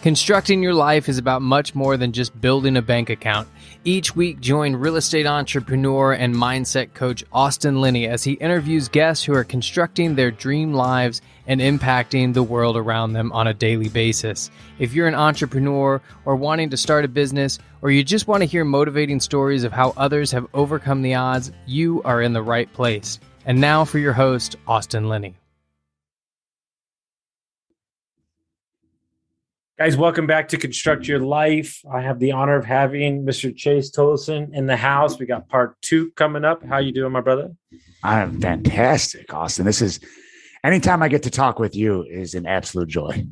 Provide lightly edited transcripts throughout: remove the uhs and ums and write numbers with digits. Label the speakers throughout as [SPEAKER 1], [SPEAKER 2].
[SPEAKER 1] Constructing your life is about much more than just building a bank account. Each week, join real estate entrepreneur and mindset coach Austin Linney as he interviews guests who are constructing their dream lives and impacting the world around them on a daily basis. If you're an entrepreneur or wanting to start a business, or you just want to hear motivating stories of how others have overcome the odds, you are in the right place. And now for your host, Austin Linney.
[SPEAKER 2] Guys, welcome back to Construct Your Life. I have the honor of having Mr. Chase Tolleson in the house. We got part 2 coming up. How you doing, my brother?
[SPEAKER 3] I'm fantastic, Austin. This is anytime I get to talk with you is an absolute joy.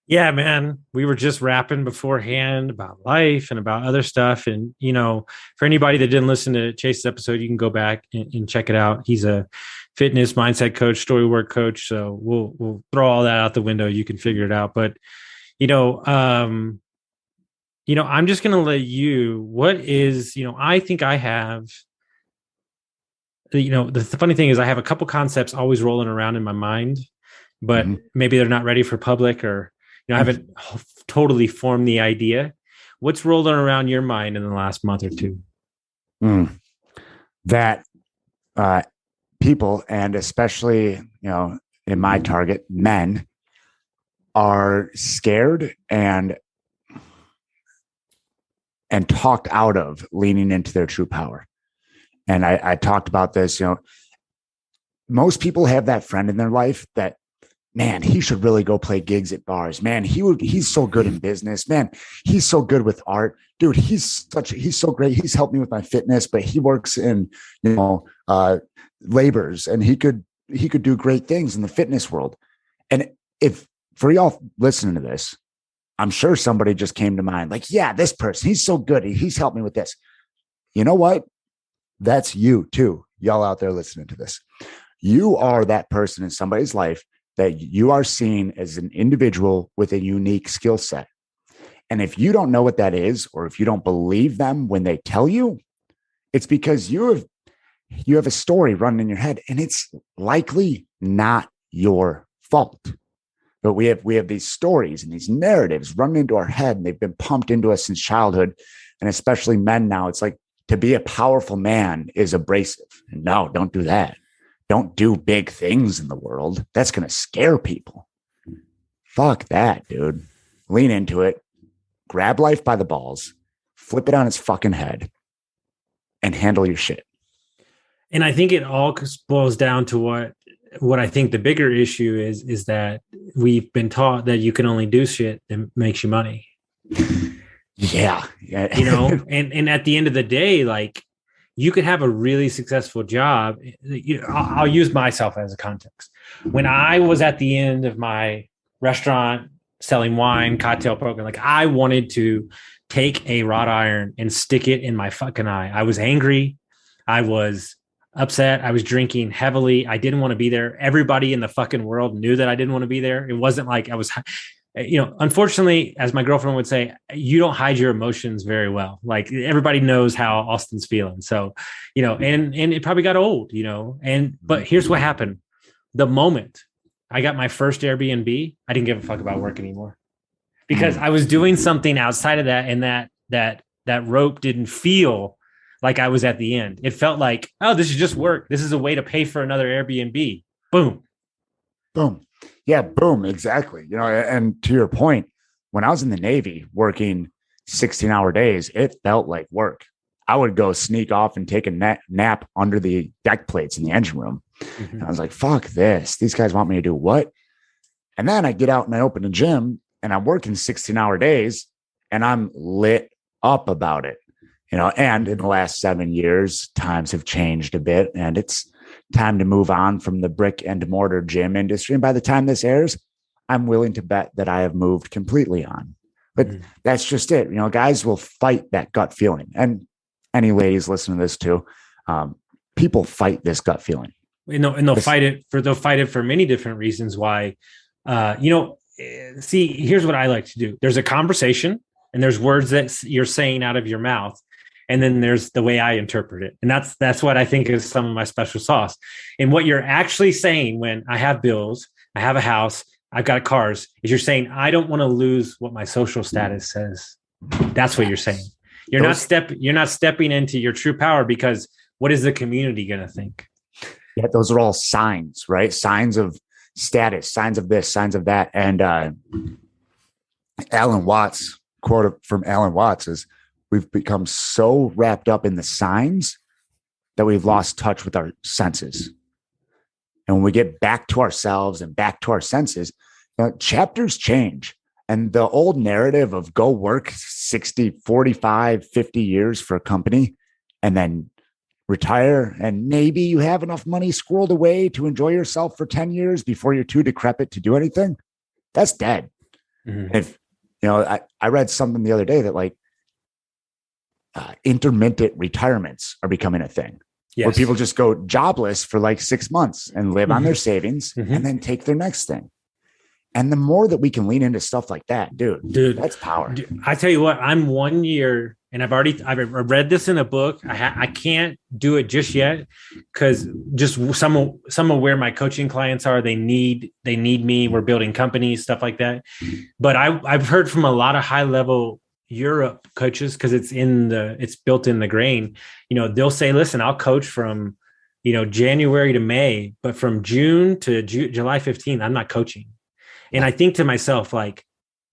[SPEAKER 2] Yeah, man. We were just rapping beforehand about life and about other stuff. And, you know, for anybody that didn't listen to Chase's episode, you can go back and check it out. He's a fitness mindset coach, story work coach. So we'll throw all that out the window. You can figure it out. But I'm just going to let I think I have, the funny thing is I have a couple concepts always rolling around in my mind, but maybe they're not ready for public or, I haven't totally formed the idea. What's rolling around your mind in the last month or two?
[SPEAKER 3] That people, and especially, in my target, men, are scared and talked out of leaning into their true power. And I talked about this, most people have that friend in their life that, man, he should really go play gigs at bars. Man, he's so good in business. Man, he's so good with art. Dude, he's so great. He's helped me with my fitness, but he works in, labors, and he could do great things in the fitness world. And if for y'all listening to this, I'm sure somebody just came to mind, like, yeah, this person, he's so good. He's helped me with this. You know what? That's you too. Y'all out there listening to this. You are that person in somebody's life that you are seen as an individual with a unique skill set. And if you don't know what that is, or if you don't believe them when they tell you, it's because you have a story running in your head, and it's likely not your fault. But we have these stories and these narratives running into our head, and they've been pumped into us since childhood. And especially men now, it's like, to be a powerful man is abrasive. And no, don't do that. Don't do big things in the world. That's going to scare people. Fuck that, dude. Lean into it. Grab life by the balls. Flip it on its fucking head. And handle your shit.
[SPEAKER 2] And I think it all boils down to what I think the bigger issue is that we've been taught that you can only do shit that makes you money.
[SPEAKER 3] Yeah.
[SPEAKER 2] And at the end of the day, like, you could have a really successful job. I'll use myself as a context. When I was at the end of my restaurant selling wine, cocktail program, like, I wanted to take a wrought iron and stick it in my fucking eye. I was angry. I was upset. I was drinking heavily. I didn't want to be there. Everybody in the fucking world knew that I didn't want to be there. It wasn't like I was, unfortunately, as my girlfriend would say, you don't hide your emotions very well. Like, everybody knows how Austin's feeling. So, and it probably got old, but here's what happened. The moment I got my first Airbnb, I didn't give a fuck about work anymore, because I was doing something outside of that. And that rope didn't feel like I was at the end. It felt like, oh, this is just work. This is a way to pay for another Airbnb. Boom.
[SPEAKER 3] Boom. Yeah, boom. Exactly. And to your point, when I was in the Navy working 16-hour days, it felt like work. I would go sneak off and take a nap under the deck plates in the engine room. Mm-hmm. And I was like, fuck this. These guys want me to do what? And then I get out and I open a gym, and I'm working 16-hour days, and I'm lit up about it. And in the last 7 years, times have changed a bit, and it's time to move on from the brick and mortar gym industry. And by the time this airs, I'm willing to bet that I have moved completely on. But that's just it. Guys will fight that gut feeling. And any ladies listening to this too, people fight this gut feeling.
[SPEAKER 2] And they'll fight it for many different reasons why. See, here's what I like to do. There's a conversation, and there's words that you're saying out of your mouth. And then there's the way I interpret it. And that's what I think is some of my special sauce. And what you're actually saying when I have bills, I have a house, I've got cars, is you're saying, I don't want to lose what my social status says. That's what you're saying. You're not stepping into your true power, because what is the community going to think?
[SPEAKER 3] Yeah, those are all signs, right? Signs of status, signs of this, signs of that. And Alan Watts, quote from Alan Watts is, we've become so wrapped up in the signs that we've lost touch with our senses. And when we get back to ourselves and back to our senses, chapters change. And the old narrative of go work 60, 45, 50 years for a company and then retire, and maybe you have enough money squirreled away to enjoy yourself for 10 years before you're too decrepit to do anything, that's dead. Mm-hmm. If I read something the other day that like intermittent retirements are becoming a thing. Yes. Where people just go jobless for like 6 months and live on their savings and then take their next thing. And the more that we can lean into stuff like that, dude, that's power.
[SPEAKER 2] Dude, I tell you what, I'm 1 year and I've read this in a book. I can't do it just yet because just some of where my coaching clients are, they need me. We're building companies, stuff like that. But I've heard from a lot of high level Europe coaches, because it's built in the grain. They'll say, listen, I'll coach from January to May, but from June to July 15th, I'm not coaching. And I think to myself, like,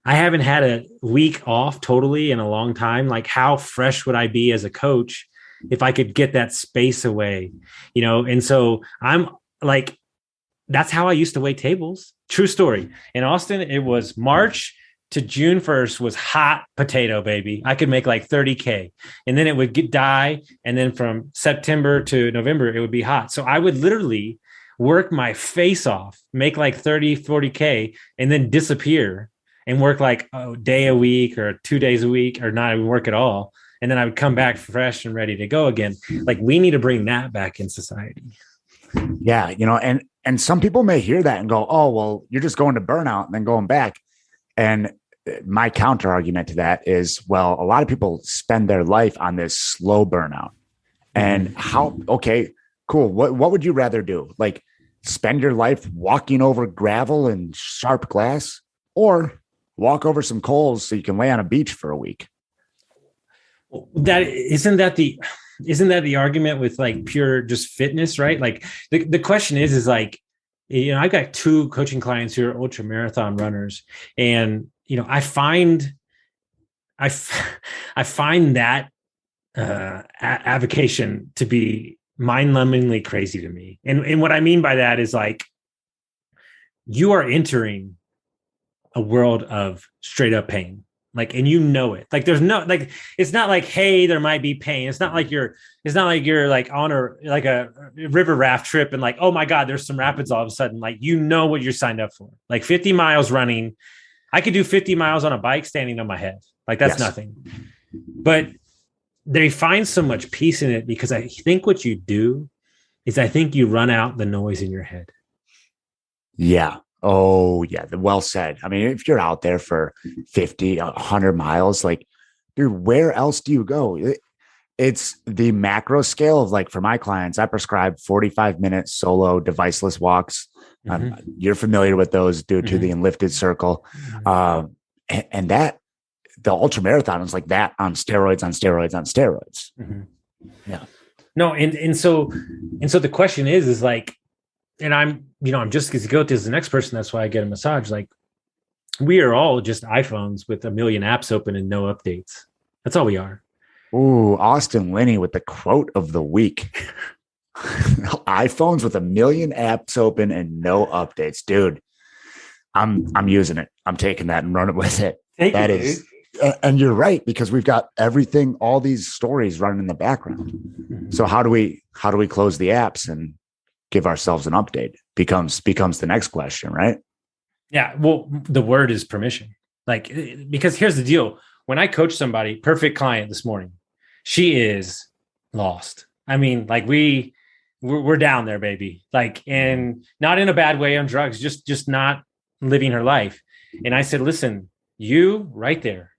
[SPEAKER 2] I haven't had a week off totally in a long time. Like, how fresh would I be as a coach if I could get that space away? And so I'm like, that's how I used to wait tables. True story. In Austin, it was March to June 1st was hot potato, baby. I could make like 30K, and then it would die. And then from September to November, it would be hot. So I would literally work my face off, make like 30, 40K, and then disappear and work like a day a week or 2 days a week, or not even work at all. And then I would come back fresh and ready to go again. Like, we need to bring that back in society.
[SPEAKER 3] Yeah. And some people may hear that and go, oh, well, you're just going to burnout and then going back. And my counter argument to that is, well, a lot of people spend their life on this slow burnout. And okay, cool. What would you rather do? Like, spend your life walking over gravel and sharp glass, or walk over some coals so you can lay on a beach for a week?
[SPEAKER 2] Isn't that the argument with like pure just fitness, right? Like the question is like, I've got 2 coaching clients who are ultra marathon runners, and I find that avocation to be mind-numbingly crazy to me. And what I mean by that is, like, you are entering a world of straight up pain. Like, and it. Like, there's no, like, it's not like, hey, there might be pain. It's not like you're like on a river raft trip and like, oh my God, there's some rapids all of a sudden. Like, what you're signed up for. Like 50 miles running. I could do 50 miles on a bike standing on my head. Like, that's nothing. But they find so much peace in it, because I think what you do is you run out the noise in your head. Yeah.
[SPEAKER 3] Oh, yeah. Well said. I mean, if you're out there for 50, 100 miles, like, dude, where else do you go? It's the macro scale of, like, for my clients, I prescribe 45-minute solo deviceless walks. You're familiar with those due to the Enlifted Circle. And that the ultra marathon is like that on steroids. Yeah.
[SPEAKER 2] No. And so the question is like, and I'm just as guilty as the next person. That's why I get a massage. Like, we are all just iPhones with a million apps open and no updates. That's all we are.
[SPEAKER 3] Ooh, Austin Linney with the quote of the week. iPhones with a million apps open and no updates. Dude, I'm using it. I'm taking that and running with it. And you're right, because we've got everything, all these stories running in the background. So how do we close the apps and give ourselves an update? Becomes the next question, right?
[SPEAKER 2] Yeah. Well, the word is permission. Like, because here's the deal. When I coach somebody, perfect client this morning, she is lost. I mean, like, we're down there, baby. Like, and not in a bad way, on drugs, just not living her life. And I said, listen, you right there,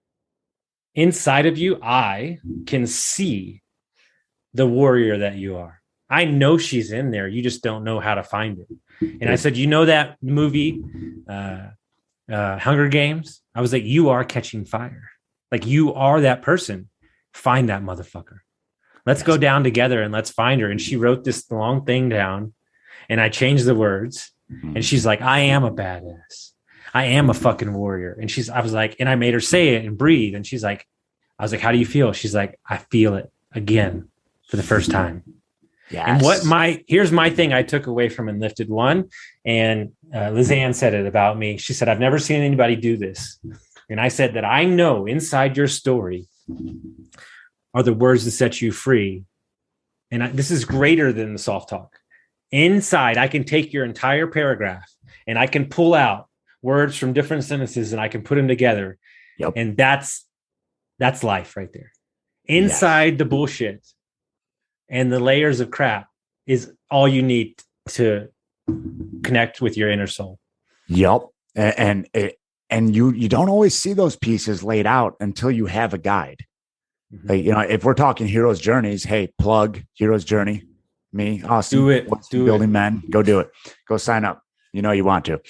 [SPEAKER 2] inside of you, I can see the warrior that you are. I know she's in there. You just don't know how to find it. And I said, you know that movie, Hunger Games? I was like, you are catching fire. Like, you are that person. Find that motherfucker. Let's go down together and let's find her. And she wrote this long thing down, and I changed the words. And she's like, I am a badass. I am a fucking warrior. And I was like, and I made her say it and breathe. And she's like, I was like, how do you feel? She's like, I feel it again for the first time. Yes. And here's my thing I took away from Enlifted One. And Lizanne said it about me. She said, I've never seen anybody do this. And I said that I know inside your story are the words that set you free. And this is greater than the soft talk. Inside, I can take your entire paragraph and I can pull out words from different sentences and I can put them together. Yep. And that's life right there. Inside the bullshit and the layers of crap is all you need to connect with your inner soul.
[SPEAKER 3] Yep. And you don't always see those pieces laid out until you have a guide. Mm-hmm. Like, if we're talking hero's journeys, hey, plug hero's journey. Me, Austin,
[SPEAKER 2] do it.
[SPEAKER 3] Building Men, go do it. Go sign up. You want to.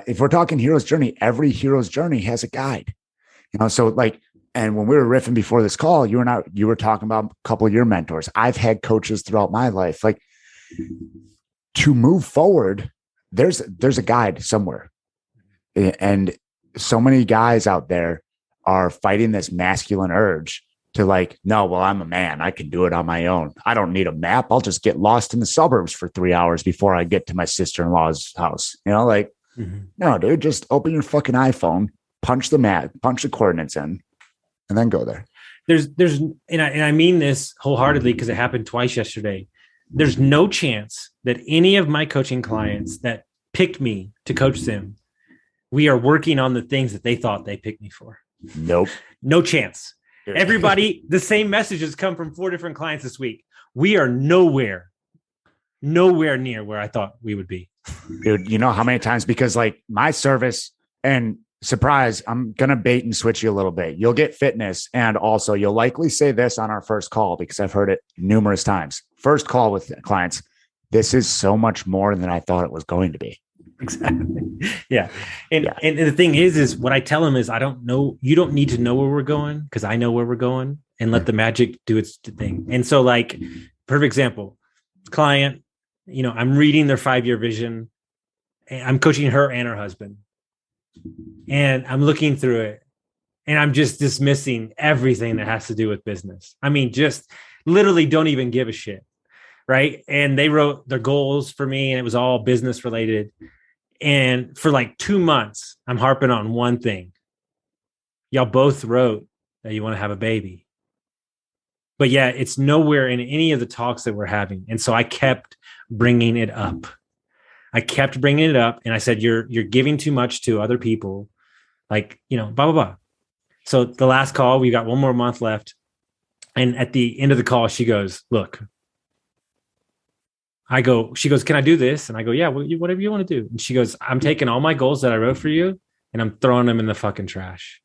[SPEAKER 3] If we're talking hero's journey, every hero's journey has a guide. So like, and when we were riffing before this call, you were talking about a couple of your mentors. I've had coaches throughout my life. Like, to move forward, there's a guide somewhere. And so many guys out there are fighting this masculine urge to like, no, well, I'm a man. I can do it on my own. I don't need a map. I'll just get lost in the suburbs for 3 hours before I get to my sister-in-law's house. No, dude, just open your fucking iPhone, punch the map, punch the coordinates in, and then go there.
[SPEAKER 2] And I mean this wholeheartedly because it happened twice yesterday. There's no chance that any of my coaching clients that picked me to coach them, we are working on the things that they thought they picked me for.
[SPEAKER 3] Nope.
[SPEAKER 2] No chance. Everybody, the same messages come from 4 different clients this week. We are nowhere near where I thought we would be.
[SPEAKER 3] Dude, you know how many times, because like my service, and surprise, I'm going to bait and switch you a little bit. You'll get fitness. And also you'll likely say this on our first call, because I've heard it numerous times. First call with clients. This is so much more than I thought it was going to be.
[SPEAKER 2] Exactly. Yeah. And the thing is what I tell them is, I don't know, you don't need to know where we're going, because I know where we're going, and let the magic do its thing. And so like, perfect example, client, I'm reading their 5-year vision, and I'm coaching her and her husband, and I'm looking through it, and I'm just dismissing everything that has to do with business. I mean, just literally don't even give a shit. Right. And they wrote their goals for me, and it was all business related. And for like 2 months, I'm harping on one thing. Y'all both wrote that you want to have a baby. But yeah, it's nowhere in any of the talks that we're having. And so I kept bringing it up. And I said, you're giving too much to other people. Like, blah, blah, blah. So the last call, we got 1 more month left. And at the end of the call, she goes, look, she goes, can I do this? And I go, yeah, whatever you want to do. And she goes, I'm taking all my goals that I wrote for you and I'm throwing them in the fucking trash.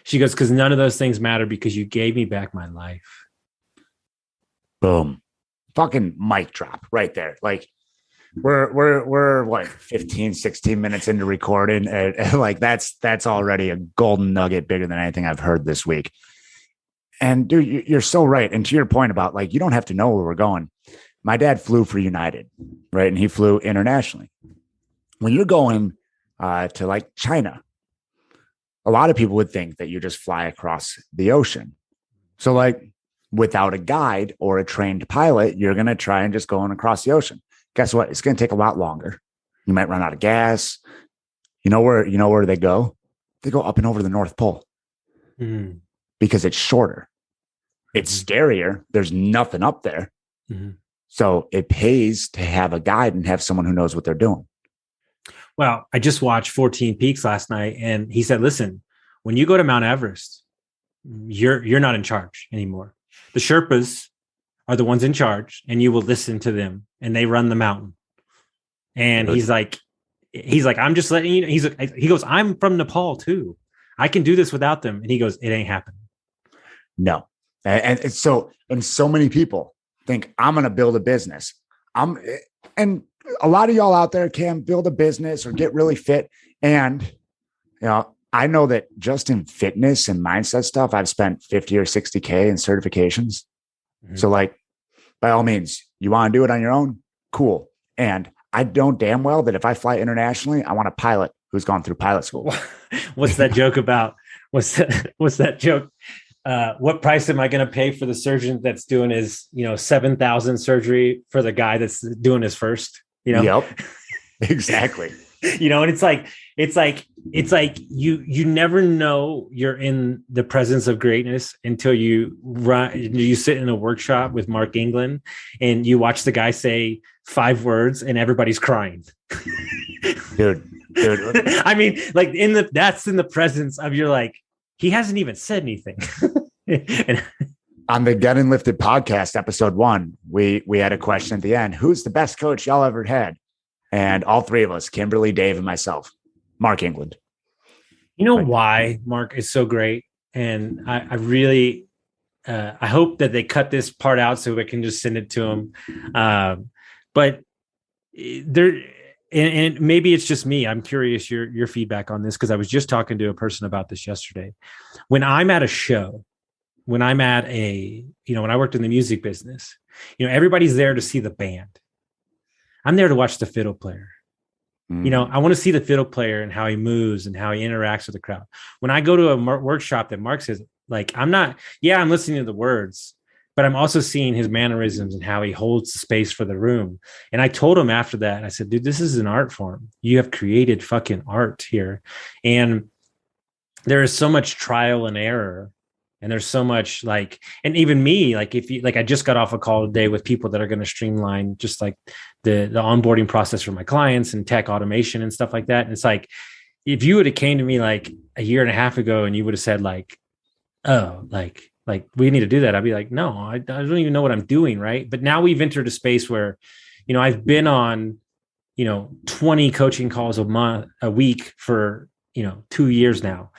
[SPEAKER 2] She goes, because none of those things matter, because you gave me back my life.
[SPEAKER 3] Boom. Fucking mic drop right there. Like we're what, 15, 16 minutes into recording. And like that's already a golden nugget bigger than anything I've heard this week. And dude, you're so right. And to your point about like, you don't have to know where we're going. My dad flew for United, right? And he flew internationally. When you're going to like China, a lot of people would think that you just fly across the ocean. So like without a guide or a trained pilot, you're going to try and just going across the ocean. Guess what? It's going to take a lot longer. You might run out of gas. You know where they go? They go up and over the North Pole because it's shorter. It's scarier. There's nothing up there. Mm-hmm. So it pays to have a guide and have someone who knows what they're doing.
[SPEAKER 2] Well, I just watched 14 Peaks last night, and he said, listen, when you go to Mount Everest, you're not in charge anymore. The Sherpas are the ones in charge, and you will listen to them, and they run the mountain. And he's like, I'm just letting you know. He goes, I'm from Nepal too. I can do this without them. And he goes, it ain't happening.
[SPEAKER 3] No. And so many people think I'm going to build a business. And a lot of y'all out there can build a business or get really fit. And, I know that just in fitness and mindset stuff, I've spent 50 or 60K in certifications. Mm-hmm. So like, by all means, you want to do it on your own? Cool. And I don't damn well that if I fly internationally, I want a pilot who's gone through pilot school.
[SPEAKER 2] What's that joke about? What's that joke? What price am I going to pay for the surgeon that's doing his, 7,000 surgery for the guy that's doing his first,
[SPEAKER 3] Yep, exactly.
[SPEAKER 2] And it's like you never know you're in the presence of greatness until you sit in a workshop with Mark England and you watch the guy say 5 words and everybody's crying.
[SPEAKER 3] Dude.
[SPEAKER 2] I mean, like that's in the presence of he hasn't even said anything. And
[SPEAKER 3] on the Get and Lifted podcast, episode 1, we had a question at the end. Who's the best coach y'all ever had? And all 3 of us, Kimberly, Dave, and myself, Mark England.
[SPEAKER 2] You know why Mark is so great? And I really, I hope that they cut this part out so we can just send it to him. But there, and maybe it's just me. I'm curious your feedback on this, because I was just talking to a person about this yesterday. When I'm at a show, when I'm at when I worked in the music business, everybody's there to see the band. I'm there to watch the fiddle player. I want to see the fiddle player and how he moves and how he interacts with the crowd. When I go to a workshop that Mark says, I'm listening to the words, but I'm also seeing his mannerisms and how he holds the space for the room. And I told him after that, I said, dude, this is an art form. You have created fucking art here. And there is so much trial and error. And there's so much and even me, if you I just got off a call today with people that are going to streamline just the onboarding process for my clients and tech automation and stuff like that. And it's if you would have came to me a year and a half ago and you would have said we need to do that, I'd be like, no, I don't even know what I'm doing. Right. But now we've entered a space where, I've been on, 20 coaching calls a week for, 2 years now.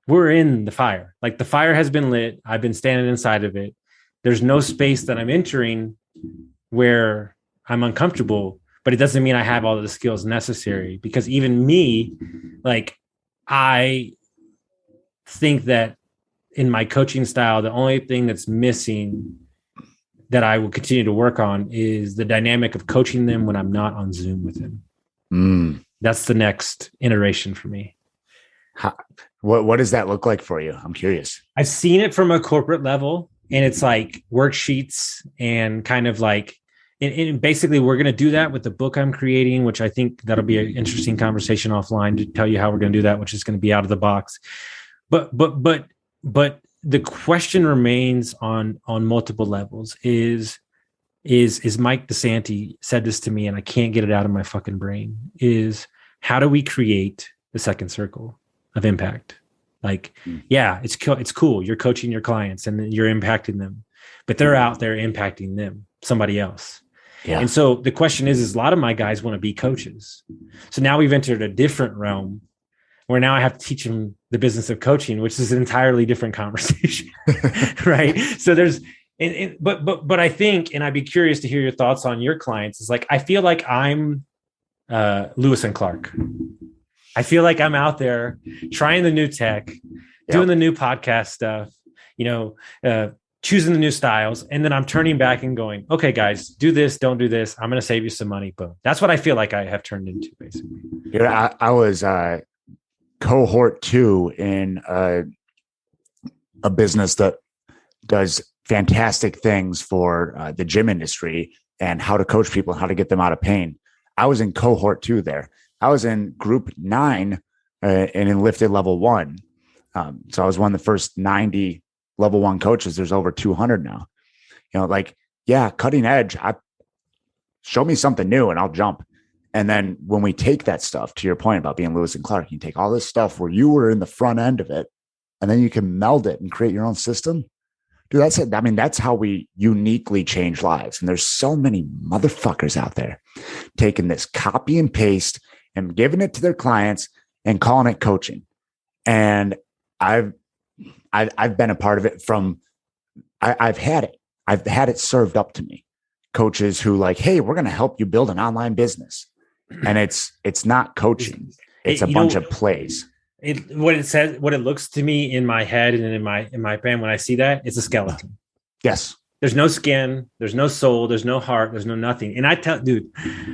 [SPEAKER 2] We're in the fire. The fire has been lit. I've been standing inside of it. There's no space that I'm entering where I'm uncomfortable, but it doesn't mean I have all of the skills necessary, because even me, I think that in my coaching style, the only thing that's missing that I will continue to work on is the dynamic of coaching them when I'm not on Zoom with them. That's the next iteration for me.
[SPEAKER 3] What does that look like for you? I'm curious.
[SPEAKER 2] I've seen it from a corporate level, and it's worksheets and kind of and basically we're going to do that with the book I'm creating, which I think that'll be an interesting conversation offline to tell you how we're going to do that, which is going to be out of the box. But the question remains on multiple levels is Mike DeSanti said this to me, and I can't get it out of my fucking brain, is how do we create the second circle of impact? It's cool. You're coaching your clients and you're impacting them, but they're out there impacting them, somebody else. Yeah. And so the question is a lot of my guys want to be coaches. So now we've entered a different realm where now I have to teach them the business of coaching, which is an entirely different conversation. Right. So but I think, and I'd be curious to hear your thoughts on your clients, is I feel like I'm Lewis and Clark. I feel like I'm out there trying the new tech, doing the new podcast stuff, choosing the new styles. And then I'm turning back and going, okay, guys, do this, don't do this. I'm going to save you some money. Boom. That's what I feel like I have turned into, basically.
[SPEAKER 3] I was cohort 2 in a business that does fantastic things for the gym industry and how to coach people and how to get them out of pain. I was in cohort 2 there. I was in group 9 and in lifted level 1. So I was one of the first 90 level 1 coaches. There's over 200 now. Cutting edge. Show me something new and I'll jump. And then when we take that stuff, to your point about being Lewis and Clark, you take all this stuff where you were in the front end of it, and then you can meld it and create your own system. Dude, that's it. I mean, that's how we uniquely change lives. And there's so many motherfuckers out there taking this copy and paste and giving it to their clients and calling it coaching. And I've been a part of it I've had it served up to me. coaches who like, hey, we're going to help you build an online business. And it's not coaching. It's a bunch of plays.
[SPEAKER 2] What it looks to me in my head and in my brain when I see that, it's a skeleton.
[SPEAKER 3] Yes.
[SPEAKER 2] There's no skin, there's no soul, there's no heart, there's no nothing. And I tell, dude,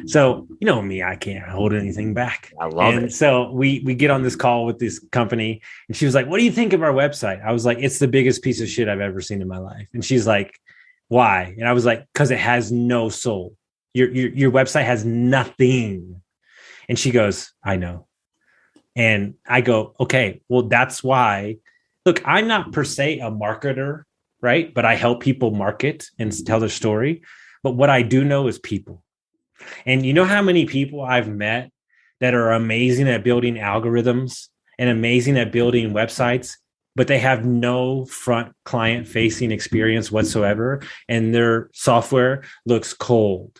[SPEAKER 2] so you know me, I can't hold anything back.
[SPEAKER 3] I love it.
[SPEAKER 2] So we get on this call with this company, and she was like, "What do you think of our website?" I was like, "It's the biggest piece of shit I've ever seen in my life." And she's like, "Why?" And I was like, "Because it has no soul. Your website has nothing." And she goes, "I know." And I go, "Okay, well, that's why." Look, I'm not per se a marketer, right? But I help people market and tell their story. But what I do know is people. And you know how many people I've met that are amazing at building algorithms and amazing at building websites, but they have no front client facing experience whatsoever. And their software looks cold,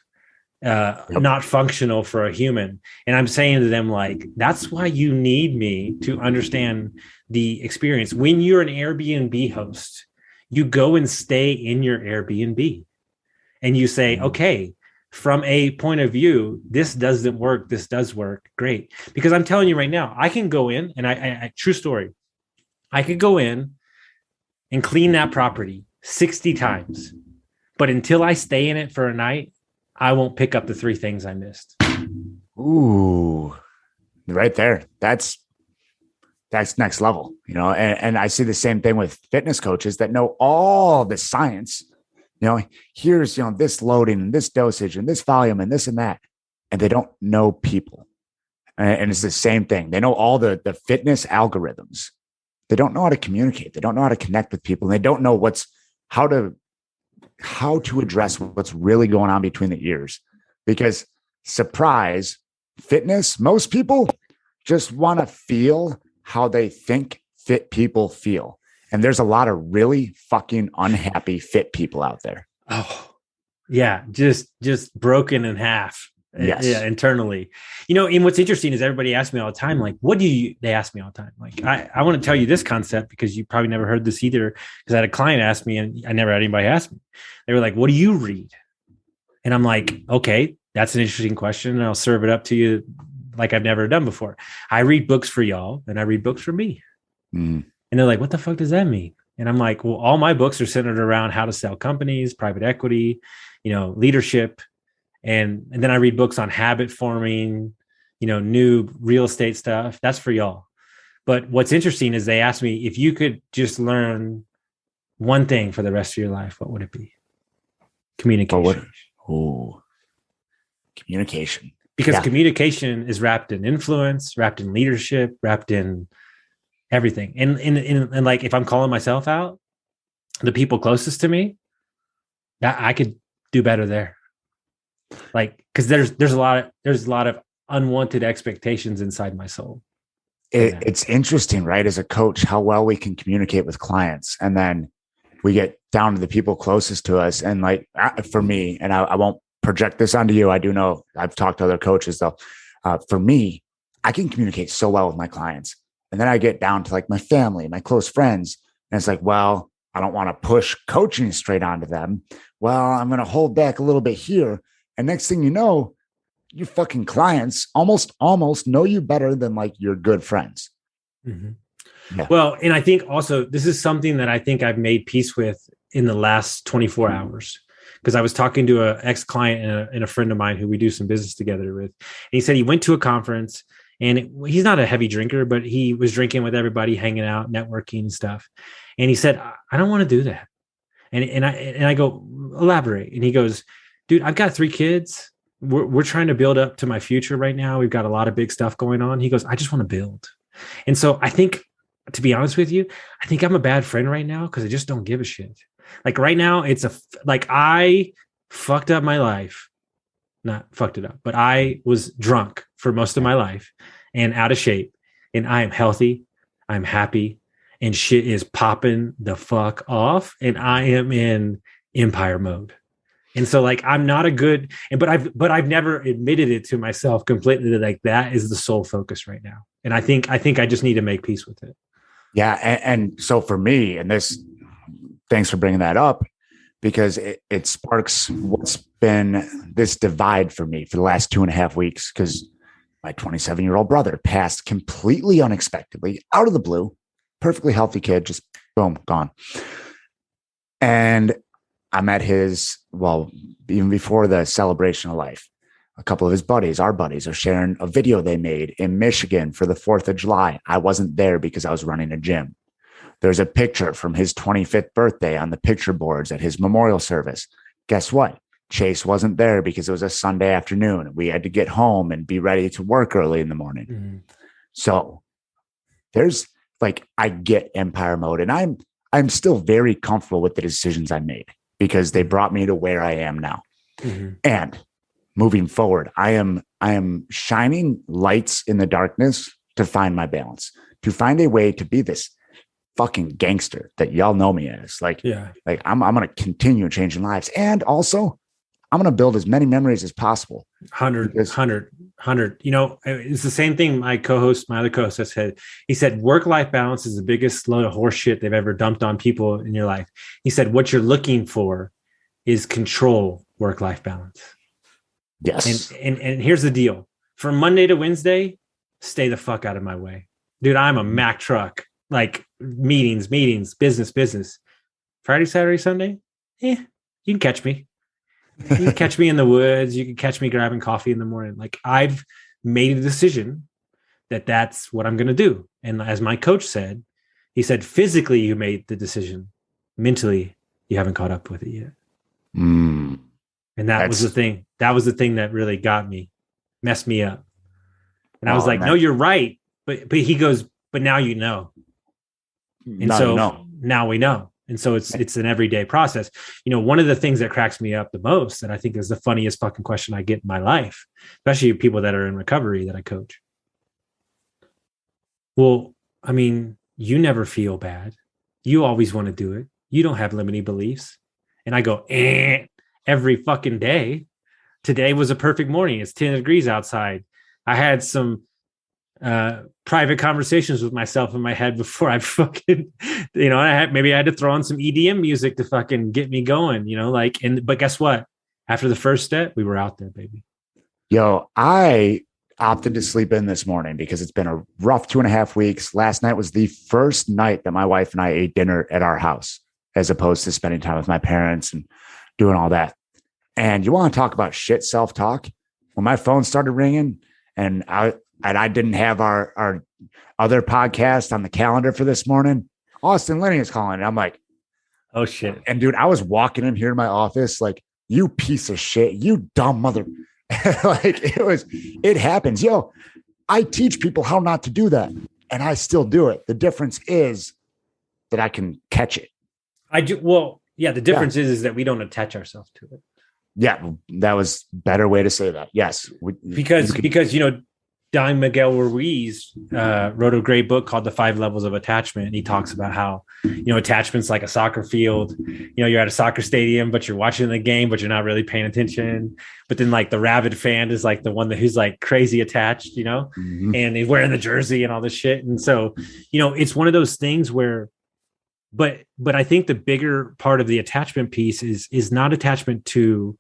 [SPEAKER 2] not functional for a human. And I'm saying to them, like, that's why you need me to understand the experience. When you're an Airbnb host, you go and stay in your Airbnb and you say, okay, from a point of view, this doesn't work. This does work. Great. Because I'm telling you right now, I can go in and I true story. I could go in and clean that property 60 times, but until I stay in it for a night, I won't pick up the 3 things I missed.
[SPEAKER 3] Ooh, right there. That's next level, you know, and I see the same thing with fitness coaches that know all the science, you know, here's, you know, this loading and this dosage and this volume and this and that, and they don't know people. And it's the same thing. They know all the fitness algorithms. They don't know how to communicate. They don't know how to connect with people. And they don't know how to address what's really going on between the ears, because surprise, fitness, most people just want to feel how they think fit people feel. And there's a lot of really fucking unhappy fit people out there.
[SPEAKER 2] Oh, yeah. Just broken in half.
[SPEAKER 3] Yes.
[SPEAKER 2] Yeah, internally. You know, and what's interesting is everybody asks me all the time, like, they ask me all the time. Like, I want to tell you this concept because you probably never heard this either. Because I had a client ask me, and I never had anybody ask me. They were like, what do you read? And I'm like, okay, that's an interesting question. And I'll serve it up to you like I've never done before. I read books for y'all and I read books for me. And they're like, what the fuck does that mean? And I'm like, well, all my books are centered around how to sell companies, private equity, you know, leadership. And then I read books on habit forming, you know, new real estate stuff. That's for y'all. But what's interesting is they asked me, if you could just learn one thing for the rest of your life, what would it be? Communication.
[SPEAKER 3] Communication.
[SPEAKER 2] Because communication is wrapped in influence, wrapped in leadership, wrapped in everything. And like, if I'm calling myself out, the people closest to me, that I could do better there. Like, because there's a lot of unwanted expectations inside my soul.
[SPEAKER 3] It's interesting, right? As a coach, how well we can communicate with clients, and then we get down to the people closest to us. And like for me, and I won't project this onto you. I do know I've talked to other coaches though. For me, I can communicate so well with my clients, and then I get down to like my family, my close friends, and it's like, well, I don't want to push coaching straight onto them. Well, I'm going to hold back a little bit here. And next thing you know, your fucking clients almost know you better than like your good friends.
[SPEAKER 2] Mm-hmm. Yeah. Well, and I think also this is something that I think I've made peace with in the last 24 hours. Because I was talking to an ex-client and a friend of mine who we do some business together with. And he said he went to a conference, and he's not a heavy drinker, but he was drinking with everybody, hanging out, networking and stuff. And he said, I don't want to do that. And I go, elaborate. And he goes, dude, I've got 3 kids. We're trying to build up to my future right now. We've got a lot of big stuff going on. He goes, I just want to build. And so I think, to be honest with you, I think I'm a bad friend right now because I just don't give a shit. Like right now, I fucked up my life. Not fucked it up, but I was drunk for most of my life and out of shape. And I am healthy. I'm happy. And shit is popping the fuck off. And I am in empire mode. And so like, I'm not a good, but I've never admitted it to myself completely that like that is the sole focus right now. And I think I just need to make peace with it.
[SPEAKER 3] Yeah. And so for me, and this, thanks for bringing that up. because it sparks what's been this divide for me for the last 2.5 weeks. Because my 27-year-old brother passed completely unexpectedly out of the blue, perfectly healthy kid, just boom, gone. And I'm at even before the celebration of life, a couple of his buddies, our buddies, are sharing a video they made in Michigan for the 4th of July. I wasn't there because I was running a gym. There's a picture from his 25th birthday on the picture boards at his memorial service. Guess what? Chase wasn't there because it was a Sunday afternoon. We had to get home and be ready to work early in the morning. Mm-hmm. So there's I get empire mode, and I'm still very comfortable with the decisions I made because they brought me to where I am now. Mm-hmm. And moving forward, I am shining lights in the darkness to find my balance, to find a way to be this fucking gangster that y'all know me as. I'm going to continue changing lives. And also I'm going to build as many memories as possible.
[SPEAKER 2] 100. You know, it's the same thing my other co-host has said. He said, work-life balance is the biggest load of horse shit they've ever dumped on people in your life. He said, what you're looking for is control work-life balance.
[SPEAKER 3] Yes.
[SPEAKER 2] And here's the deal. From Monday to Wednesday, stay the fuck out of my way. Dude, I'm a Mack truck. Meetings, business. Friday, Saturday, Sunday, you can catch me. You can catch me in the woods. You can catch me grabbing coffee in the morning. I've made a decision that that's what I'm going to do. And as my coach said, he said, physically, you made the decision. Mentally, you haven't caught up with it yet. And was the thing. That was the thing that really got me, messed me up. And I was like, no, you're right. But he goes, but now you know. And now we know. And so it's an everyday process. You know, one of the things that cracks me up the most, and I think is the funniest fucking question I get in my life, especially people that are in recovery that I coach. Well, I mean, you never feel bad. You always want to do it. You don't have limiting beliefs. And I go, every fucking day. Today was a perfect morning. It's 10 degrees outside. I had some private conversations with myself in my head before I fucking, I had to throw on some EDM music to fucking get me going, but guess what? After the first step, we were out there, baby.
[SPEAKER 3] Yo, I opted to sleep in this morning because it's been a rough 2.5 weeks. Last night was the first night that my wife and I ate dinner at our house, as opposed to spending time with my parents and doing all that. And you want to talk about shit self-talk? When my phone started ringing and I didn't have our other podcast on the calendar for this morning, Austin Linney is calling. And I'm like,
[SPEAKER 2] oh shit.
[SPEAKER 3] And dude, I was walking in here in my office like, you piece of shit, you dumb mother. It happens. Yo, I teach people how not to do that. And I still do it. The difference is that I can catch it.
[SPEAKER 2] I do. Well, yeah. The difference is that we don't attach ourselves to it.
[SPEAKER 3] Yeah. That was a better way to say that. Yes.
[SPEAKER 2] Because Don Miguel Ruiz wrote a great book called The 5 Levels of Attachment. And he talks about how, attachment's like a soccer field. You're at a soccer stadium, but you're watching the game, but you're not really paying attention. But then the rabid fan is the one who's crazy attached, mm-hmm. and he's wearing the jersey and all this shit. And so, it's one of those things where, but I think the bigger part of the attachment piece is not attachment to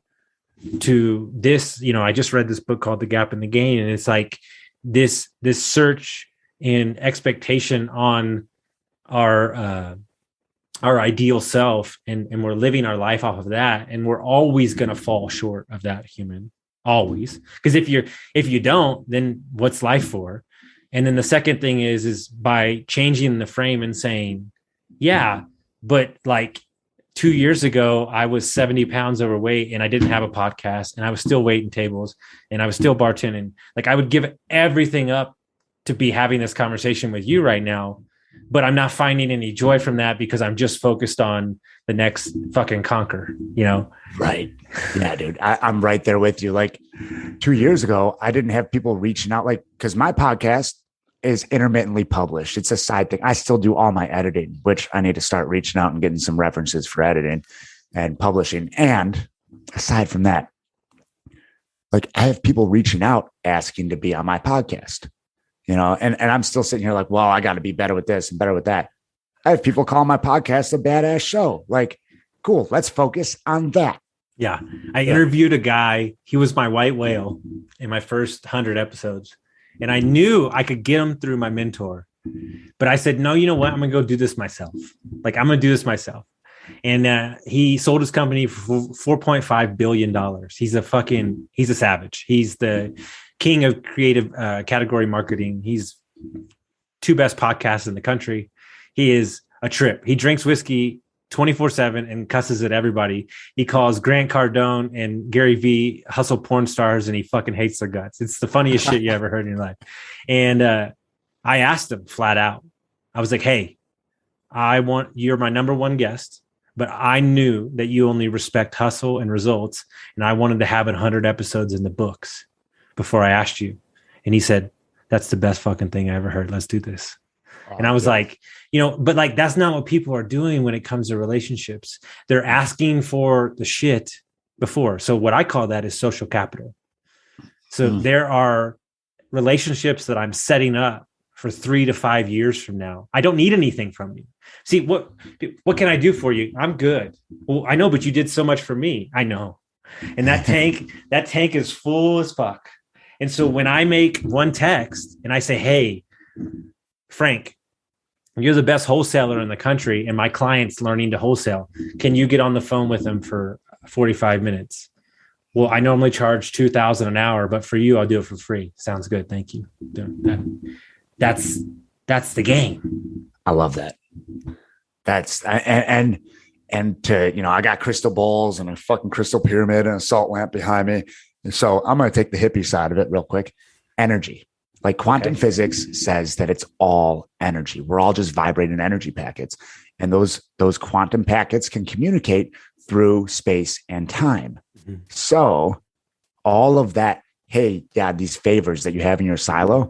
[SPEAKER 2] this. I just read this book called The Gap and the Gain, and it's this search and expectation on our ideal self, and we're living our life off of that, and we're always going to fall short of that, human, always, because if you don't, then what's life for? And then the second thing is by changing the frame and saying, yeah, but 2 years ago, I was 70 pounds overweight and I didn't have a podcast and I was still waiting tables and I was still bartending. I would give everything up to be having this conversation with you right now, but I'm not finding any joy from that because I'm just focused on the next fucking conquer,
[SPEAKER 3] Right. Yeah, dude. I'm right there with you. 2 years ago, I didn't have people reaching out, because my podcast is intermittently published. It's a side thing. I still do all my editing, which I need to start reaching out and getting some references for editing and publishing. And aside from that, I have people reaching out asking to be on my podcast, and I'm still sitting here well, I got to be better with this and better with that. I have people calling my podcast a badass show. Cool. Let's focus on that.
[SPEAKER 2] Yeah. I interviewed a guy. He was my white whale in my first 100 episodes. And I knew I could get him through my mentor. But I said, no, you know what? I'm going to go do this myself. Like, I'm going to do this myself. And he sold his company for $4.5 billion. He's a savage. He's the king of creative category marketing. He's 2 best podcasts in the country. He is a trip. He drinks whiskey 24/7 and cusses at everybody. He calls Grant Cardone and Gary Vee hustle porn stars, and he fucking hates their guts. It's the funniest shit you ever heard in your life. And I asked him flat out. I was like, hey, you're my number one guest, but I knew that you only respect hustle and results. And I wanted to have 100 episodes in the books before I asked you. And he said, that's the best fucking thing I ever heard. Let's do this. And I was like, but like, that's not what people are doing when it comes to relationships. They're asking for the shit before. So what I call that is social capital. So there are relationships that I'm setting up for 3 to 5 years from now. I don't need anything from you. See, what can I do for you? I'm good. Well, I know, but you did so much for me. I know. And that tank is full as fuck. And so when I make one text and I say, hey, Frank, you're the best wholesaler in the country, and my client's learning to wholesale. Can you get on the phone with them for 45 minutes? Well, I normally charge $2,000 an hour, but for you, I'll do it for free. Sounds good. Thank you. That's the game.
[SPEAKER 3] I love that. That's and to, I got crystal balls and a fucking crystal pyramid and a salt lamp behind me. And so I'm going to take the hippie side of it real quick. Energy. Like quantum physics says that it's all energy. We're all just vibrating energy packets. And those quantum packets can communicate through space and time. Mm-hmm. So all of that, hey, Dad, these favors that you have in your silo,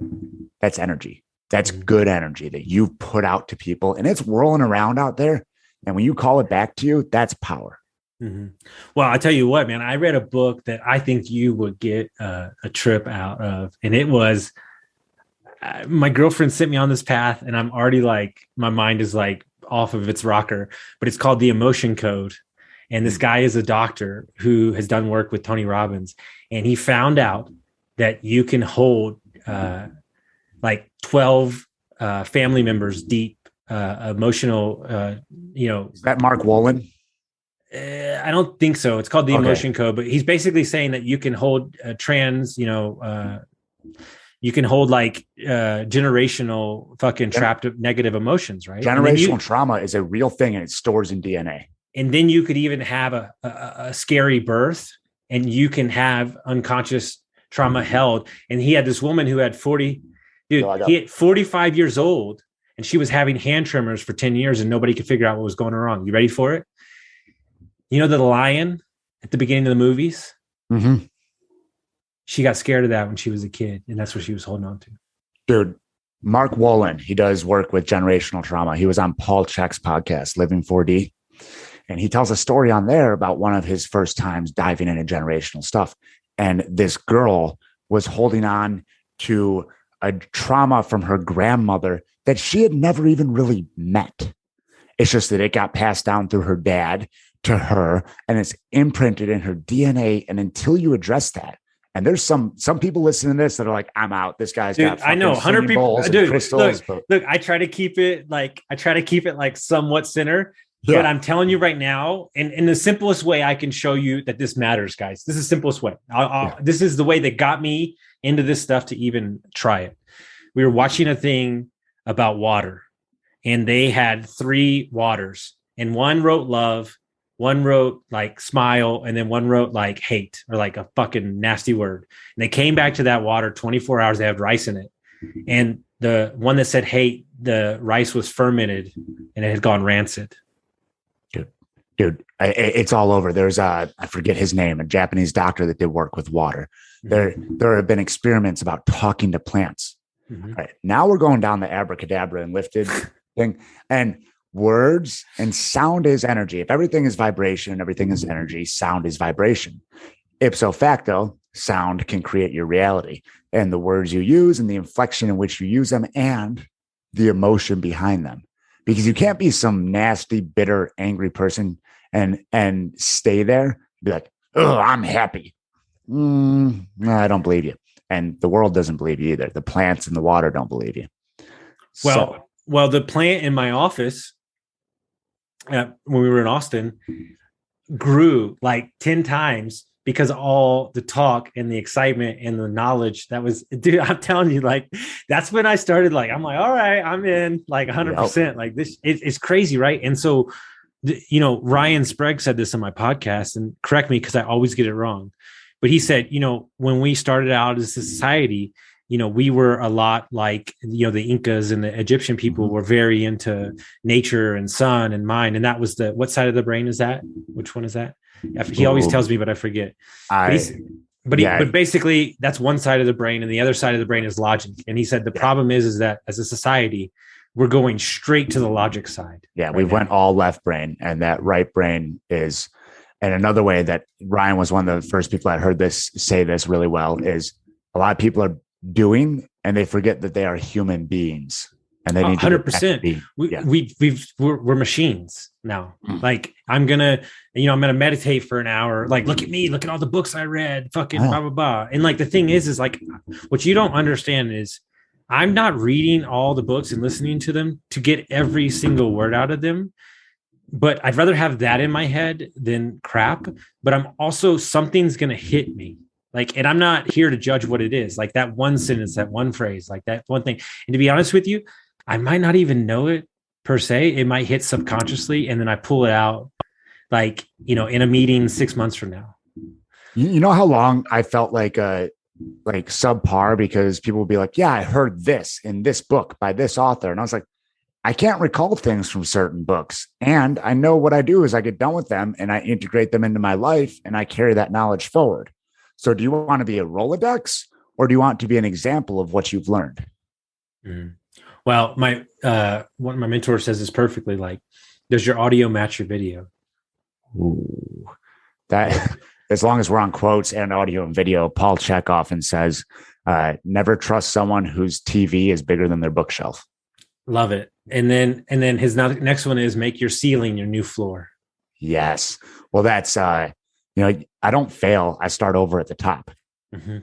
[SPEAKER 3] that's energy. That's good energy that you've put out to people, and it's whirling around out there. And when you call it back to you, that's power.
[SPEAKER 2] Mm-hmm. Well, I tell you what, man, I read a book that I think you would get a trip out of. And it was, my girlfriend sent me on this path, and I'm already like, my mind is like off of its rocker, but it's called The Emotion Code. And this guy is a doctor who has done work with Tony Robbins. And he found out that you can hold like 12 family members deep, emotional, Is that
[SPEAKER 3] Mark Wolin?
[SPEAKER 2] I don't think so. It's called The Emotion Code, but he's basically saying that you can hold you can hold like generational fucking trapped negative emotions, right?
[SPEAKER 3] Generational trauma is a real thing, and it stores in DNA. And
[SPEAKER 2] then you could even have a scary birth, and you can have unconscious trauma held. And he had this woman who had 45 years old, and she was having hand tremors for 10 years, and nobody could figure out what was going wrong. You ready for it? You know, the lion at the beginning of the movies?
[SPEAKER 3] Mm-hmm.
[SPEAKER 2] She got scared of that when she was a kid, and that's what she was holding on to.
[SPEAKER 3] Dude, Mark Wolin, he does work with generational trauma. He was on Paul Chek's podcast, Living 4D. And he tells a story on there about one of his first times diving into generational stuff. And this girl was holding on to a trauma from her grandmother that she had never even really met. It's just that it got passed down through her dad to her, and it's imprinted in her DNA. And until you address that, and there's some people listening to this that are like, I'm out. This guy's got,
[SPEAKER 2] I know 100 people. Dude,
[SPEAKER 3] crystals,
[SPEAKER 2] look, I try to keep it like somewhat center. Yeah. But I'm telling you right now, in the simplest way I can show you that this matters, guys. This is the simplest way. This is the way that got me into this stuff to even try it. We were watching a thing about water, and they had 3 waters, and one wrote love, one wrote like smile, and then one wrote like hate, or like a fucking nasty word. And they came back to that water 24 hours. They had rice in it. And the one that said hate, the rice was fermented and it had gone rancid.
[SPEAKER 3] Dude, it's all over. There's I forget his name, a Japanese doctor that did work with water. Mm-hmm. There have been experiments about talking to plants. Mm-hmm. All right, now we're going down the abracadabra and lifted thing. And words and sound is energy. If everything is vibration, everything is energy, sound is vibration. Ipso facto, sound can create your reality. And the words you use and the inflection in which you use them and the emotion behind them. Because you can't be some nasty, bitter, angry person and stay there, be like, oh, I'm happy. No, I don't believe you. And the world doesn't believe you either. The plants in the water don't believe you.
[SPEAKER 2] Well, the plant in my office when we were in Austin grew like 10 times because of all the talk and the excitement and the knowledge that was, dude, I'm telling you, like, that's when I started, like, I'm like, all right, I'm in, like 100%. Like this, it's crazy. Right. And so, Ryan Sprague said this on my podcast, and correct me because I always get it wrong. But he said, when we started out as a society, we were a lot like, the Incas and the Egyptian people were very into nature and sun and mind. And that was what side of the brain is that? Which one is that? He always tells me, but I forget. But basically that's one side of the brain, and the other side of the brain is logic. And he said, the problem is that as a society, we're going straight to the logic side.
[SPEAKER 3] Yeah. We went all left brain, and that right brain is, and another way that Ryan was one of the first people that heard say this really well is a lot of people are doing, and they forget that they are human beings, and they need
[SPEAKER 2] 100%. We're machines now. Like I'm gonna meditate for an hour. Like, look at me, look at all the books I read, fucking blah, blah, blah. And like, the thing is like, what you don't understand is I'm not reading all the books and listening to them to get every single word out of them. But I'd rather have that in my head than crap. But I'm also, something's going to hit me. Like, and I'm not here to judge what it is. Like that one sentence, that one phrase, like that one thing. And to be honest with you, I might not even know it per se. It might hit subconsciously. And then I pull it out, like, in a meeting 6 months from now.
[SPEAKER 3] You know how long I felt like subpar, because people would be like, yeah, I heard this in this book by this author. And I was like, I can't recall things from certain books. And I know what I do is I get done with them and I integrate them into my life, and I carry that knowledge forward. So do you want to be a Rolodex, or do you want to be an example of what you've learned?
[SPEAKER 2] Mm-hmm. Well, one of my mentors says this perfectly. Like, does your audio match your video?
[SPEAKER 3] Ooh, that as long as we're on quotes and audio and video, Paul Chek often says, never trust someone whose TV is bigger than their bookshelf.
[SPEAKER 2] Love it. And then his next one is make your ceiling your new floor.
[SPEAKER 3] Yes. Well, that's, I don't fail. I start over at the top.
[SPEAKER 2] Mm-hmm.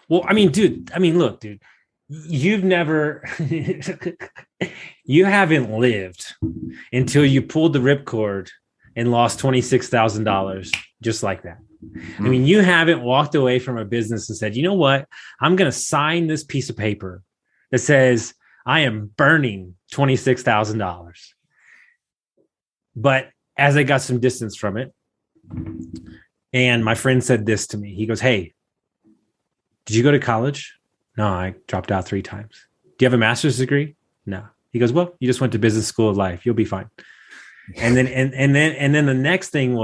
[SPEAKER 2] Well, look, dude, you've never, you haven't lived until you pulled the ripcord and lost $26,000 just like that. Mm-hmm. I mean, you haven't walked away from a business and said, you know what, I'm going to sign this piece of paper that says I am burning $26,000. But as I got some distance from it, and my friend said this to me, he goes, hey, did you go to college? No, I dropped out 3 times. Do you have a master's degree? No. He goes, well, you just went to business school of life. You'll be fine. And then, and then the next thing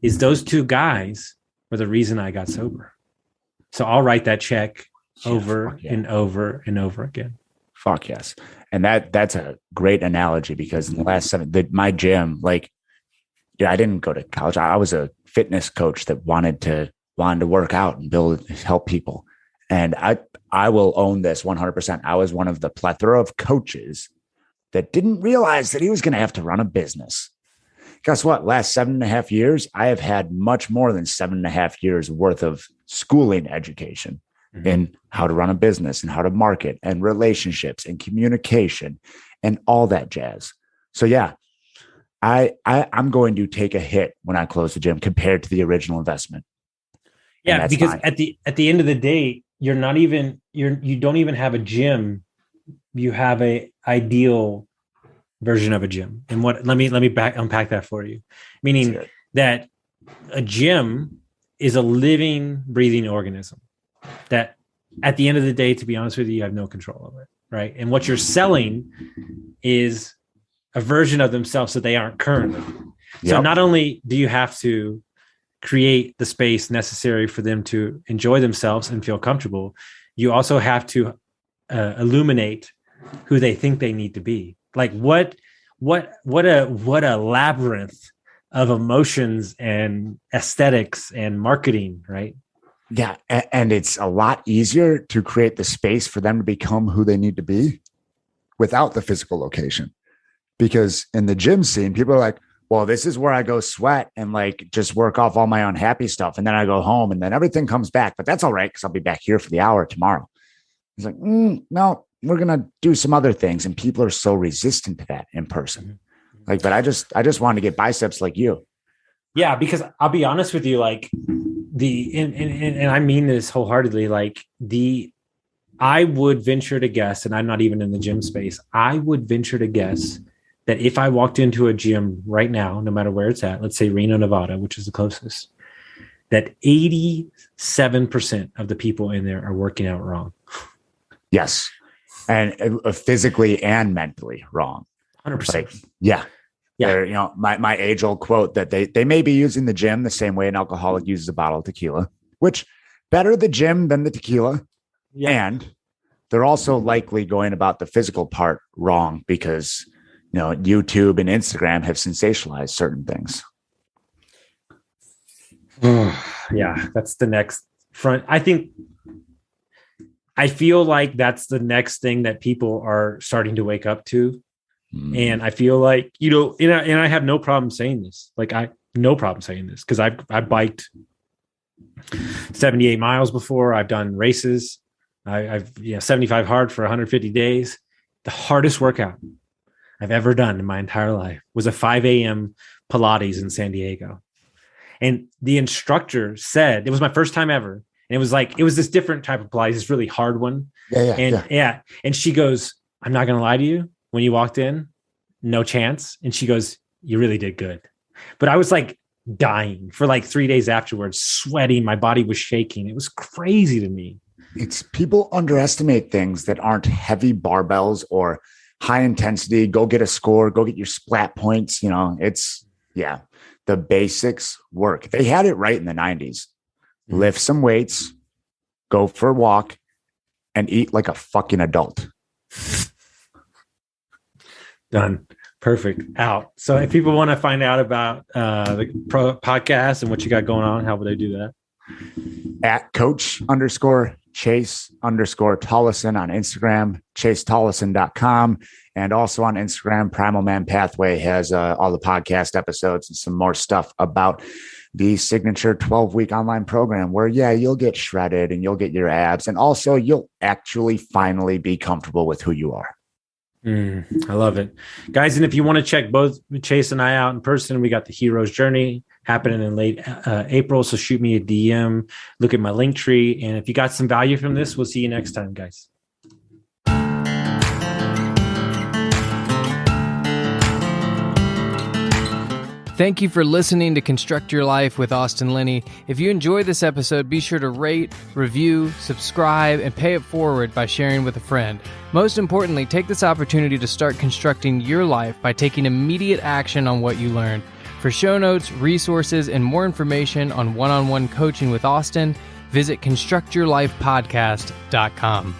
[SPEAKER 2] is those 2 guys were the reason I got sober. So I'll write that check over and over and over again.
[SPEAKER 3] Fuck yes. And that's a great analogy, because in the last my gym, like, I didn't go to college. I was a fitness coach that wanted to work out and help people. And I will own this 100%. I was one of the plethora of coaches that didn't realize that he was going to have to run a business. Guess what? Last 7.5 years, I have had much more than 7.5 years worth of schooling education in how to run a business and how to market and relationships and communication and all that jazz. So yeah, I'm going to take a hit when I close the gym compared to the original investment.
[SPEAKER 2] Yeah, because fine. At the end of the day, you don't even have a gym. You have a ideal version of a gym. And let me unpack that for you. Meaning that a gym is a living, breathing organism that at the end of the day, to be honest with you, you have no control over it. Right. And what you're selling is a version of themselves that they aren't currently. So not only do you have to create the space necessary for them to enjoy themselves and feel comfortable, you also have to illuminate who they think they need to be. Like what a labyrinth of emotions and aesthetics and marketing, right?
[SPEAKER 3] Yeah. And it's a lot easier to create the space for them to become who they need to be without the physical location. Because in the gym scene, people are like, well, this is where I go sweat and like just work off all my unhappy stuff. And then I go home and then everything comes back. But that's all right because I'll be back here for the hour tomorrow. It's like, no, we're going to do some other things. And people are so resistant to that in person. Like, but I just wanted to get biceps like you.
[SPEAKER 2] Yeah, because I'll be honest with you, like and I mean this wholeheartedly, like I would venture to guess, and I'm not even in the gym space, I would venture to guess that if I walked into a gym right now, no matter where it's at, let's say Reno, Nevada, which is the closest, that 87% of the people in there are working out wrong.
[SPEAKER 3] Yes. And physically and mentally wrong.
[SPEAKER 2] 100%.
[SPEAKER 3] Like, yeah. You know, my age old quote that they may be using the gym the same way an alcoholic uses a bottle of tequila, which better the gym than the tequila. Yeah. And they're also likely going about the physical part wrong because, you know, YouTube and Instagram have sensationalized certain things.
[SPEAKER 2] Yeah, that's the next front. I feel like that's the next thing that people are starting to wake up to. And I feel like, you know, and I have no problem saying this. Like no problem saying this because I biked 78 miles before. I've done races. I've 75 hard for 150 days. The hardest workout I've ever done in my entire life was a 5 a.m. Pilates in San Diego. And the instructor said, it was my first time ever. And it was this different type of Pilates, this really hard one. And she goes, I'm not going to lie to you. When you walked in, no chance. And she goes, you really did good. But I was like dying for like 3 days afterwards, sweating. My body was shaking. It was crazy to me.
[SPEAKER 3] It's people underestimate things that aren't heavy barbells or high intensity. Go get a score, go get your splat points. You know, the basics work. They had it right in the 90s. Lift some weights, go for a walk, and eat like a fucking adult.
[SPEAKER 2] Done. Perfect. Out. So if people want to find out about the podcast and what you got going on, how would they do that?
[SPEAKER 3] At Coach_Chase_Tolleson on Instagram, ChaseTolleson.com, and also on Instagram, Primal Man Pathway has all the podcast episodes and some more stuff about the signature 12-week online program where, you'll get shredded and you'll get your abs. And also you'll actually finally be comfortable with who you are.
[SPEAKER 2] I love it, guys. And if you want to check both Chase and I out in person, we got the Hero's Journey happening in late April. So shoot me a DM, look at my link tree. And if you got some value from this, we'll see you next time, guys.
[SPEAKER 1] Thank you for listening to Construct Your Life with Austin Linney. If you enjoyed this episode, be sure to rate, review, subscribe, and pay it forward by sharing with a friend. Most importantly, take this opportunity to start constructing your life by taking immediate action on what you learned. For show notes, resources, and more information on one-on-one coaching with Austin, visit constructyourlifepodcast.com.